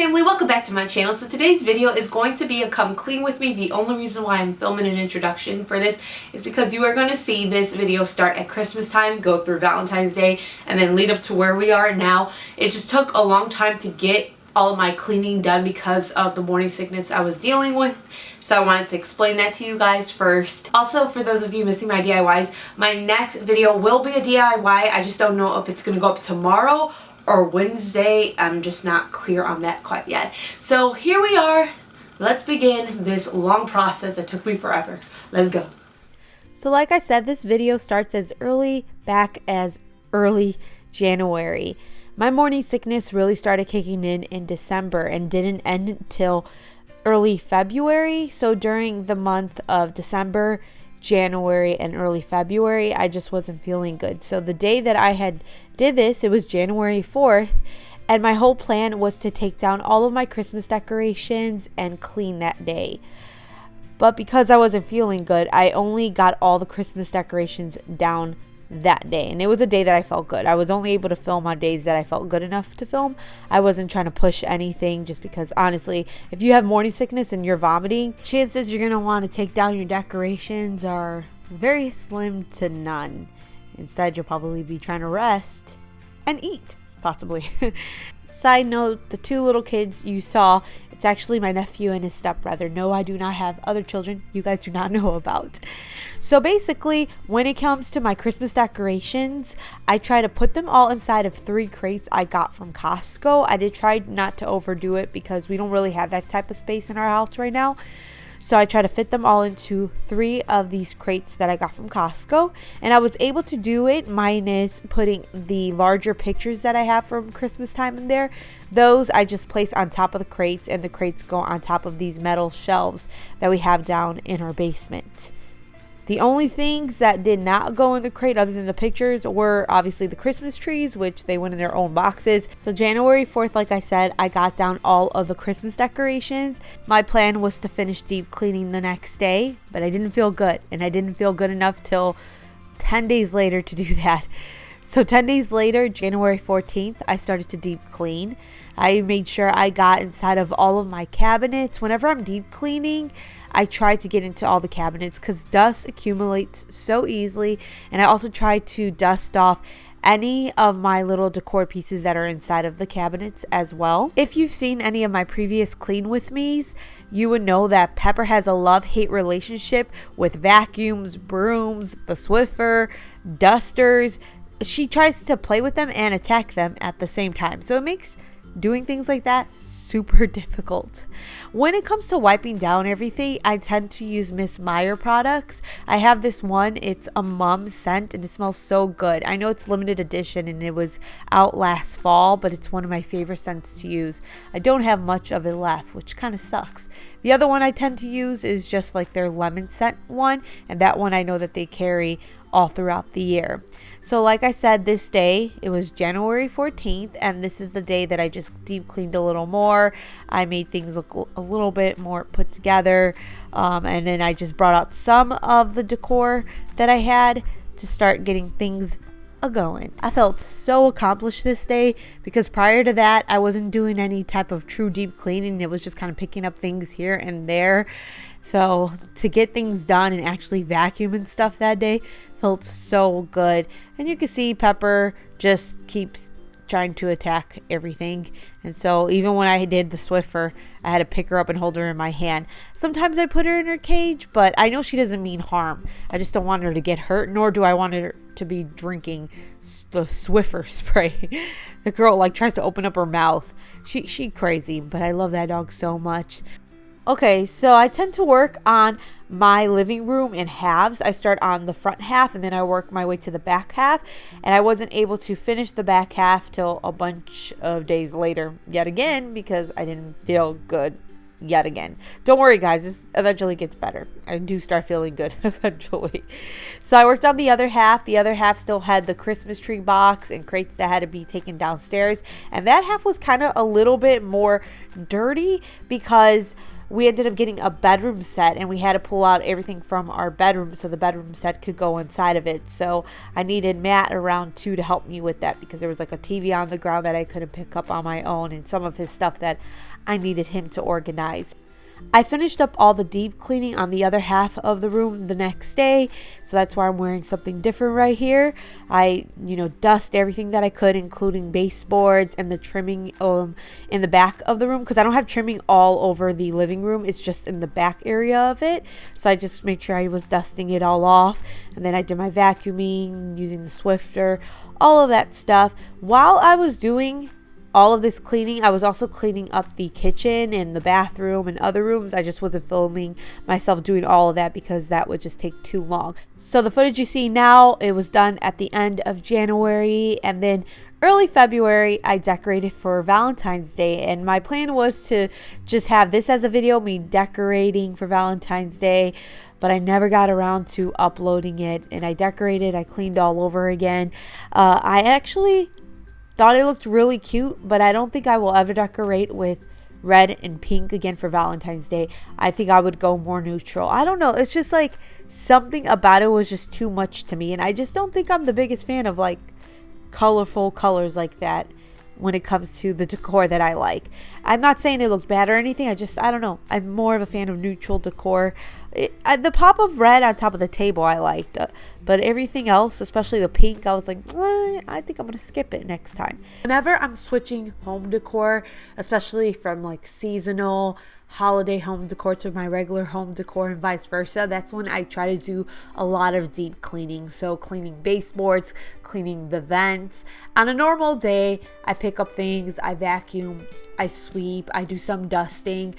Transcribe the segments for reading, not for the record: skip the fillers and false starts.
family, welcome back to my channel. So today's video is going to be a come clean with me. The only reason why I'm filming an introduction for this is because you are going to see this video start at Christmas time, go through Valentine's Day, and then lead up to where we are now. It just took a long time to get all of my cleaning done because of the morning sickness I was dealing with. So I wanted to explain that to you guys first. Also, for those of you missing my DIYs, my next video will be a DIY. I just don't know if it's going to go up tomorrow or Wednesday. I'm just not clear on that quite yet. So here we are. Let's begin this long process that took me forever. Let's go. So like I said, this video starts as early January. My morning sickness really started kicking in December and didn't end until early February. So during the month of December, January, and early February, I just wasn't feeling good. So the day that I had did this, it was January 4th, and my whole plan was to take down all of my Christmas decorations and clean that day. But because I wasn't feeling good, I only got all the Christmas decorations down that day, and it was a day that I felt good. I was only able to film on days that I felt good enough to film. I wasn't trying to push anything, just because honestly, if you have morning sickness and you're vomiting, chances you're going to want to take down your decorations are very slim to none. Instead, you'll probably be trying to rest and eat, possibly. Side note, the two little kids you saw, it's actually my nephew and his stepbrother. No, I do not have other children you guys do not know about. So basically, when it comes to my Christmas decorations, I try to put them all inside of 3 crates I got from Costco. I did try not to overdo it because we don't really have that type of space in our house right now. So I try to fit them all into 3 of these crates that I got from Costco. And I was able to do it minus putting the larger pictures that I have from Christmas time in there. Those I just place on top of the crates, and the crates go on top of these metal shelves that we have down in our basement. The only things that did not go in the crate other than the pictures were obviously the Christmas trees, which they went in their own boxes. So January 4th, like I said, I got down all of the Christmas decorations. My plan was to finish deep cleaning the next day, but I didn't feel good. And I didn't feel good enough till 10 days later to do that. So 10 days later, January 14th, I started to deep clean. I made sure I got inside of all of my cabinets. Whenever I'm deep cleaning, I try to get into all the cabinets because dust accumulates so easily. And I also try to dust off any of my little decor pieces that are inside of the cabinets as well. If you've seen any of my previous clean with me's, you would know that Pepper has a love-hate relationship with vacuums, brooms, the Swiffer, dusters. She tries to play with them and attack them at the same time. So it makes doing things like that super difficult. When it comes to wiping down everything, I tend to use Miss Meyer products. I have this one, it's a mum scent, and it smells so good. I know it's limited edition and it was out last fall, but it's one of my favorite scents to use. I don't have much of it left, which kind of sucks. The other one I tend to use is just like their lemon scent one, and that one I know that they carry all throughout the year. So like I said, this day, it was January 14th, and this is the day that I just deep cleaned a little more. I made things look a little bit more put together, and then I just brought out some of the decor that I had to start getting things a-going. I felt so accomplished this day because prior to that, I wasn't doing any type of true deep cleaning. It was just kind of picking up things here and there. So to get things done and actually vacuum and stuff that day felt so good. And you can see Pepper just keeps trying to attack everything. And so even when I did the Swiffer, I had to pick her up and hold her in my hand. Sometimes I put her in her cage, but I know she doesn't mean harm. I just don't want her to get hurt, nor do I want her to be drinking the Swiffer spray. The girl like tries to open up her mouth. She crazy, but I love that dog so much. Okay, so I tend to work on my living room in halves. I start on the front half and then I work my way to the back half. And I wasn't able to finish the back half till a bunch of days later yet again because I didn't feel good yet again. Don't worry guys, this eventually gets better. I do start feeling good eventually. So I worked on the other half. The other half still had the Christmas tree box and crates that had to be taken downstairs. And that half was kind of a little bit more dirty because we ended up getting a bedroom set, and we had to pull out everything from our bedroom so the bedroom set could go inside of it. So I needed Matt around too to help me with that, because there was like a TV on the ground that I couldn't pick up on my own, and some of his stuff that I needed him to organize. I finished up all the deep cleaning on the other half of the room the next day, so that's why I'm wearing something different right here. I, dust everything that I could, including baseboards and the trimming in the back of the room, because I don't have trimming all over the living room. It's just in the back area of it. So I just make sure I was dusting it all off, and then I did my vacuuming using the Swiffer, all of that stuff. While I was doing all of this cleaning, I was also cleaning up the kitchen and the bathroom and other rooms. I just wasn't filming myself doing all of that because that would just take too long. So the footage you see now, it was done at the end of January, and then early February I decorated for Valentine's Day, and my plan was to just have this as a video, me decorating for Valentine's Day, but I never got around to uploading it. And I decorated, I cleaned all over again. I actually thought it looked really cute, but I don't think I will ever decorate with red and pink again for Valentine's Day. I think I would go more neutral. I don't know. It's just like something about it was just too much to me. And I just don't think I'm the biggest fan of like colorful colors like that when it comes to the decor that I like. I'm not saying it looked bad or anything. I don't know. I'm more of a fan of neutral decor. The pop of red on top of the table I liked, but everything else, especially the pink, I was like, I think I'm gonna skip it next time. Whenever I'm switching home decor, especially from like seasonal holiday home decor to my regular home decor and vice versa, that's when I try to do a lot of deep cleaning. So cleaning baseboards, cleaning the vents. On a normal day, I pick up things, I vacuum, I sweep, I do some dusting.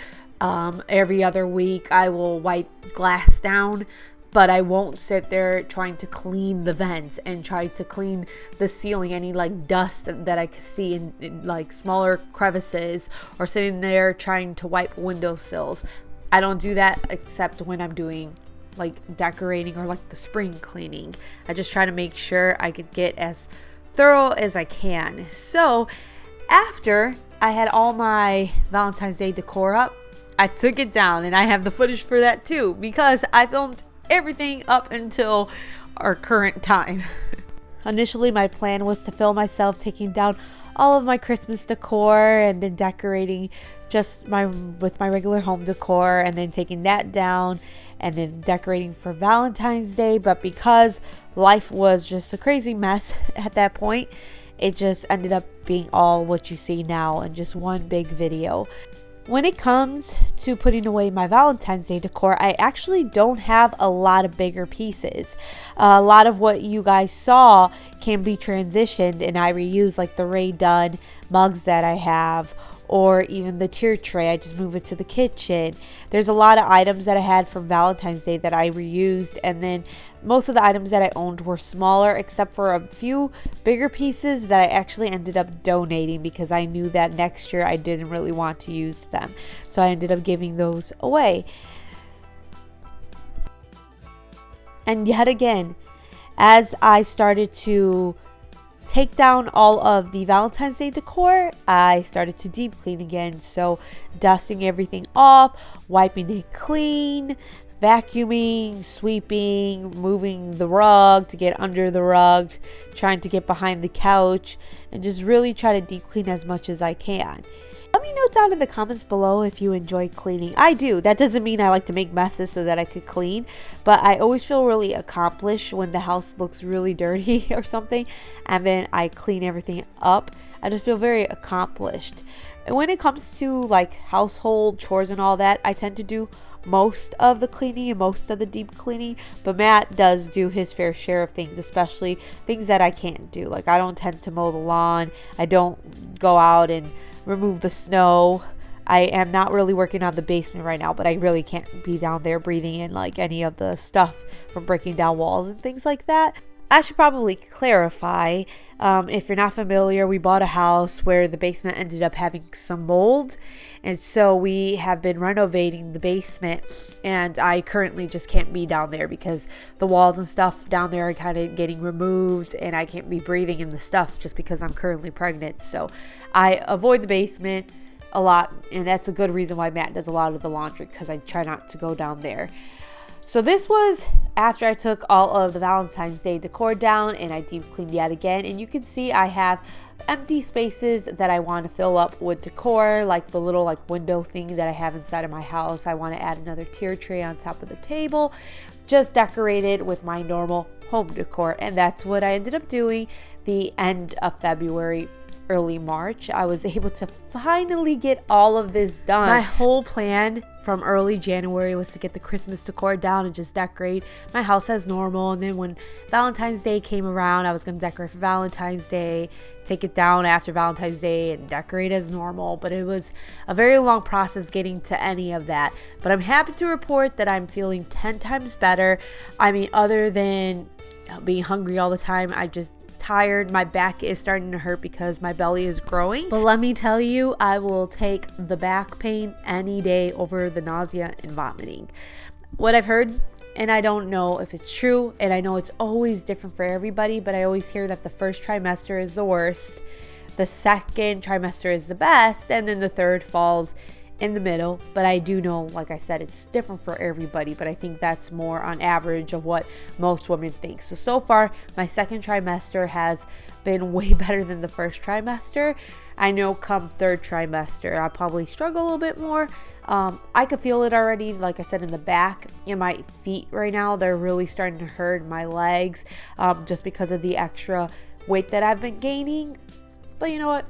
Every other week I will wipe glass down, but I won't sit there trying to clean the vents and try to clean the ceiling, any like dust that I could see in like smaller crevices, or sitting there trying to wipe windowsills. I don't do that except when I'm doing like decorating or like the spring cleaning. I just try to make sure I could get as thorough as I can. So after I had all my Valentine's Day decor up, I took it down, and I have the footage for that too, because I filmed everything up until our current time. Initially, my plan was to film myself taking down all of my Christmas decor and then decorating just with my regular home decor, and then taking that down and then decorating for Valentine's Day. But because life was just a crazy mess at that point, it just ended up being all what you see now in just one big video. When it comes to putting away my Valentine's Day decor, I actually don't have a lot of bigger pieces. A lot of what you guys saw can be transitioned, and I reuse like the Rae Dunn mugs that I have, or even the tier tray. I just move it to the kitchen. There's a lot of items that I had from Valentine's Day that I reused, and then most of the items that I owned were smaller, except for a few bigger pieces that I actually ended up donating because I knew that next year I didn't really want to use them. So I ended up giving those away. And yet again, as I started to take down all of the Valentine's Day decor, I started to deep clean again. So dusting everything off, wiping it clean, vacuuming, sweeping, moving the rug to get under the rug, trying to get behind the couch, and just really try to deep clean as much as I can. Let me know down in the comments below if you enjoy cleaning. I do. That doesn't mean I like to make messes so that I could clean, but I always feel really accomplished when the house looks really dirty or something, and then I clean everything up. I just feel very accomplished. And when it comes to like household chores and all that, I tend to do most of the cleaning and most of the deep cleaning, but Matt does do his fair share of things, especially things that I can't do. Like I don't tend to mow the lawn, I don't go out and remove the snow. I am not really working on the basement right now, but I really can't be down there breathing in like any of the stuff from breaking down walls and things like that. I should probably clarify, if you're not familiar, we bought a house where the basement ended up having some mold, and so we have been renovating the basement, and I currently just can't be down there because the walls and stuff down there are kind of getting removed, and I can't be breathing in the stuff just because I'm currently pregnant. So I avoid the basement a lot, and that's a good reason why Matt does a lot of the laundry, because I try not to go down there. So this was after I took all of the Valentine's Day decor down and I deep cleaned yet again, and you can see I have empty spaces that I want to fill up with decor, like the little like window thing that I have inside of my house. I want to add another tier tray on top of the table, just decorated with my normal home decor, and that's what I ended up doing the end of February, early March. I was able to finally get all of this done. My whole plan from early January was to get the Christmas decor down and just decorate my house as normal, and then when Valentine's Day came around, I was going to decorate for Valentine's Day, take it down after Valentine's Day and decorate as normal. But it was a very long process getting to any of that. But I'm happy to report that I'm feeling 10 times better. I mean, other than being hungry all the time, I just tired. My back is starting to hurt because my belly is growing. But let me tell you, I will take the back pain any day over the nausea and vomiting. What I've heard, and I don't know if it's true, and I know it's always different for everybody, but I always hear that the first trimester is the worst, the second trimester is the best, and then the third falls in the middle. But I do know, like I said, it's different for everybody, but I think that's more on average of what most women think. So far my second trimester has been way better than the first trimester. I know come third trimester I'll probably struggle a little bit more. I could feel it already, like I said, in the back, in my feet right now. They're really starting to hurt, my legs, just because of the extra weight that I've been gaining. But you know what,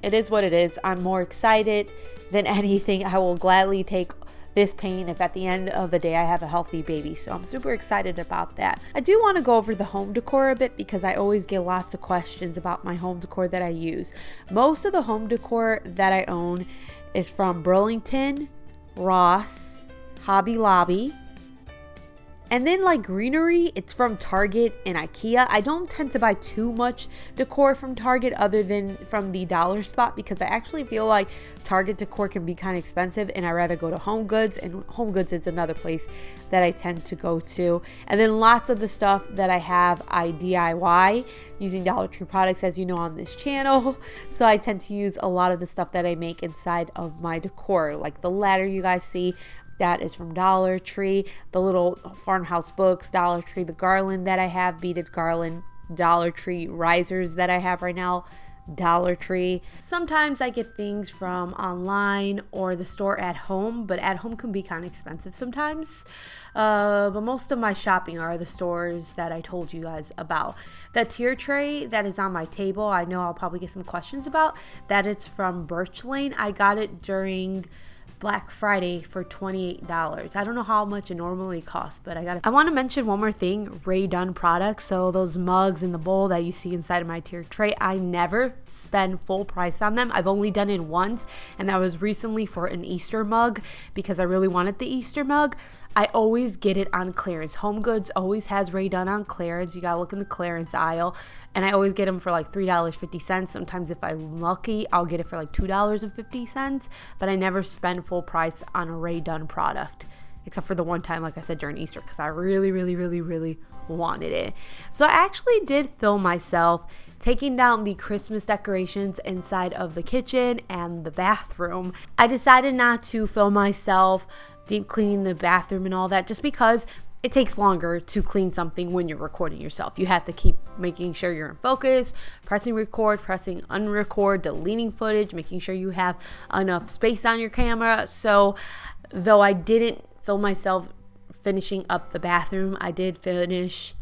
it is what it is. I'm more excited than anything. I will gladly take this pain if at the end of the day I have a healthy baby. So I'm super excited about that. I do want to go over the home decor a bit because I always get lots of questions about my home decor that I use. Most of the home decor that I own is from Burlington, Ross, Hobby Lobby, and then like greenery, it's from Target and IKEA. I don't tend to buy too much decor from Target other than from the dollar spot, because I actually feel like Target decor can be kind of expensive, and I rather go to Home Goods, and Home Goods is another place that I tend to go to. And then lots of the stuff that I have, I DIY using Dollar Tree products, as you know, on this channel. So I tend to use a lot of the stuff that I make inside of my decor, like the ladder you guys see. That is from Dollar Tree. The little farmhouse books, Dollar Tree. The garland that I have, beaded garland, Dollar Tree. Risers that I have right now, Dollar Tree. Sometimes I get things from online or the store at home, but at home can be kind of expensive sometimes. But most of my shopping are the stores that I told you guys about. That tier tray that is on my table, I know I'll probably get some questions about. That it's from Birch Lane. I got it during Black Friday for $28. I don't know how much it normally costs, but I got it. I want to mention one more thing, Rae Dunn products. So those mugs in the bowl that you see inside of my tier tray, I never spend full price on them. I've only done it once, and that was recently for an Easter mug because I really wanted the Easter mug. I always get it on clearance. Home Goods always has Rae Dunn on clearance. You gotta look in the clearance aisle, and I always get them for like $3.50. Sometimes if I'm lucky, I'll get it for like $2.50, but I never spend full price on a Rae Dunn product, except for the one time, like I said, during Easter, because I really wanted it. So I actually did film myself taking down the Christmas decorations inside of the kitchen and the bathroom. I decided not to film myself deep cleaning the bathroom and all that, just because it takes longer to clean something when you're recording yourself. You have to keep making sure you're in focus, pressing record, pressing unrecord, deleting footage, making sure you have enough space on your camera. So though I didn't film myself finishing up the bathroom, I did finish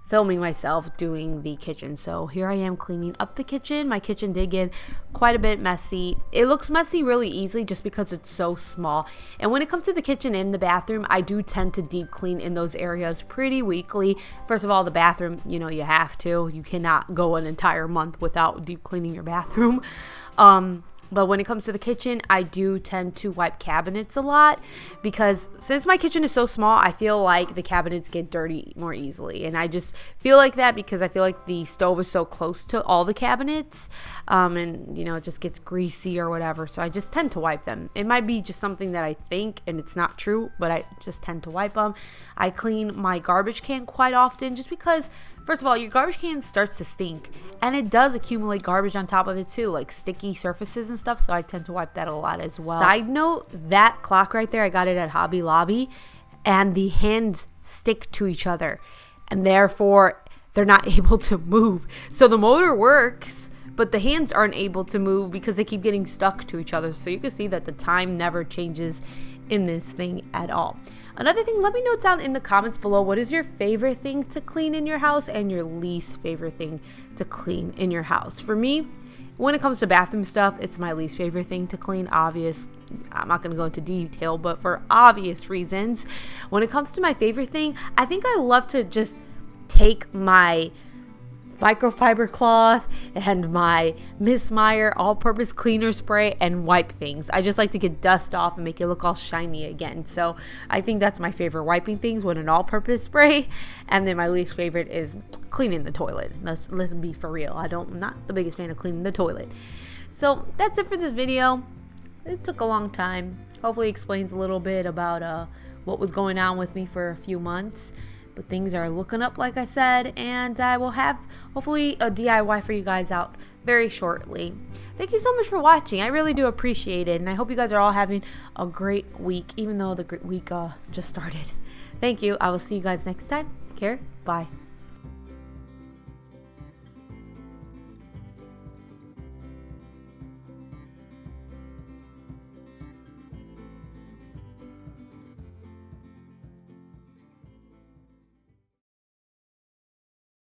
filming myself doing the kitchen. So here I am cleaning up the kitchen. My kitchen did get quite a bit messy. It looks messy really easily just because it's so small. And when it comes to the kitchen and the bathroom, I do tend to deep clean in those areas pretty weekly. First of all, the bathroom, you know, you have to. You cannot go an entire month without deep cleaning your bathroom. But when it comes to the kitchen, I do tend to wipe cabinets a lot, because since my kitchen is so small, I feel like the cabinets get dirty more easily. And I just feel like that because I feel like the stove is so close to all the cabinets, and you know, it just gets greasy or whatever. So I just tend to wipe them. It might be just something that I think and it's not true, but I just tend to wipe them. I clean my garbage can quite often just because First of all, your garbage can starts to stink, and it does accumulate garbage on top of it too, like sticky surfaces and stuff, so I tend to wipe that a lot as well. Side note, that clock right there, I got it at Hobby Lobby, and the hands stick to each other, and therefore they're not able to move. So the motor works, but the hands aren't able to move because they keep getting stuck to each other. So you can see that the time never changes in this thing at all. Another thing, let me know down in the comments below, what is your favorite thing to clean in your house and your least favorite thing to clean in your house? For me, when it comes to bathroom stuff, it's my least favorite thing to clean. I'm not going to go into detail, but for obvious reasons. When it comes to my favorite thing, I think I love to just take my microfiber cloth and my Miss Meyer all-purpose cleaner spray and wipe things. I just like to get dust off and make it look all shiny again. So I think that's my favorite, wiping things with an all-purpose spray. And then my least favorite is cleaning the toilet. Let's be for real. I'm not the biggest fan of cleaning the toilet. So that's it for this video. It took a long time. Hopefully it explains a little bit about what was going on with me for a few months. But things are looking up, like I said, and I will have hopefully a DIY for you guys out very shortly. Thank you so much for watching. I really do appreciate it, and I hope you guys are all having a great week, even though the great week just started. Thank you. I will see you guys next time. Take care. Bye.